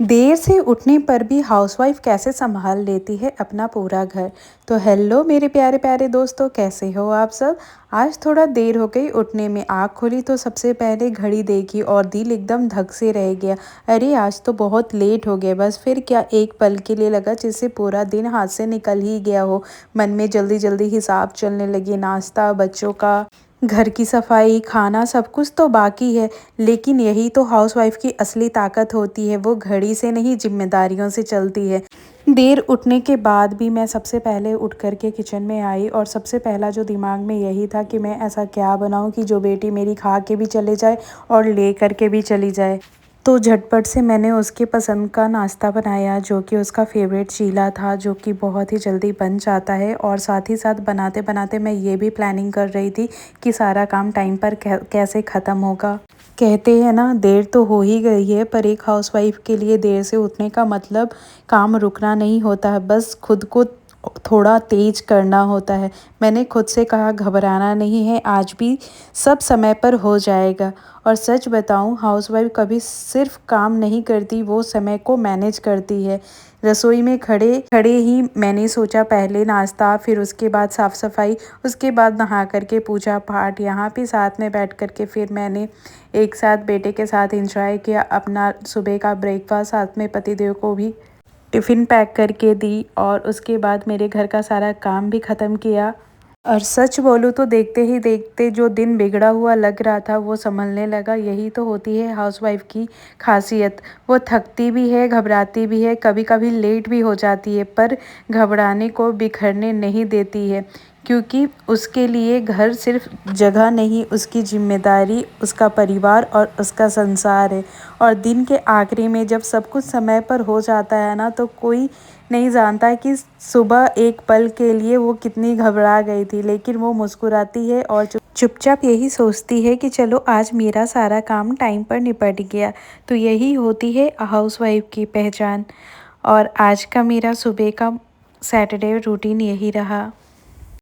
देर से उठने पर भी हाउसवाइफ कैसे संभाल लेती है अपना पूरा घर। तो हेलो मेरे प्यारे प्यारे दोस्तों, कैसे हो आप सब। आज थोड़ा देर हो गई उठने में। आँख खोली तो सबसे पहले घड़ी देखी और दिल एकदम धक से रह गया। अरे आज तो बहुत लेट हो गया। बस फिर क्या, एक पल के लिए लगा जैसे पूरा दिन हाथ से निकल ही गया हो। मन में जल्दी जल्दी हिसाब चलने लगे, नाश्ता, बच्चों का, घर की सफाई, खाना, सब कुछ तो बाकी है। लेकिन यही तो हाउसवाइफ की असली ताकत होती है, वो घड़ी से नहीं जिम्मेदारियों से चलती है। देर उठने के बाद भी मैं सबसे पहले उठ कर के किचन में आई और सबसे पहला जो दिमाग में यही था कि मैं ऐसा क्या बनाऊं कि जो बेटी मेरी खा के भी चले जाए और ले कर के भी चली जाए। तो झटपट से मैंने उसके पसंद का नाश्ता बनाया, जो कि उसका फेवरेट चीला था, जो कि बहुत ही जल्दी बन जाता है। और साथ ही साथ बनाते बनाते मैं ये भी प्लानिंग कर रही थी कि सारा काम टाइम पर कैसे ख़त्म होगा। कहते हैं ना, देर तो हो ही गई है, पर एक हाउसवाइफ के लिए देर से उठने का मतलब काम रुकना नहीं होता है, बस खुद को थोड़ा तेज करना होता है। मैंने खुद से कहा घबराना नहीं है, आज भी सब समय पर हो जाएगा। और सच बताऊं, हाउसवाइफ कभी सिर्फ काम नहीं करती, वो समय को मैनेज करती है। रसोई में खड़े खड़े ही मैंने सोचा, पहले नाश्ता, फिर उसके बाद साफ़ सफाई, उसके बाद नहा करके पूजा पाठ, यहाँ पे साथ में बैठ करके फिर मैंने एक साथ बेटे के साथ एंजॉय किया अपना सुबह का ब्रेकफास्ट। साथ में पतिदेव को भी टिफ़िन पैक करके दी और उसके बाद मेरे घर का सारा काम भी ख़त्म किया। और सच बोलूँ तो देखते ही देखते जो दिन बिगड़ा हुआ लग रहा था वो संभलने लगा। यही तो होती है हाउसवाइफ की खासियत। वो थकती भी है, घबराती भी है, कभी कभी लेट भी हो जाती है, पर घबराने को बिखरने नहीं देती है। क्योंकि उसके लिए घर सिर्फ जगह नहीं, उसकी जिम्मेदारी, उसका परिवार और उसका संसार है। और दिन के आखिरी में जब सब कुछ समय पर हो जाता है ना, तो कोई नहीं जानता कि सुबह एक पल के लिए वो कितनी घबरा गई थी, लेकिन वो मुस्कुराती है और चुपचाप यही सोचती है कि चलो आज मेरा सारा काम टाइम पर निपट गया। तो यही होती है हाउसवाइफ की पहचान। और आज का मेरा सुबह का सैटरडे रूटीन यही रहा।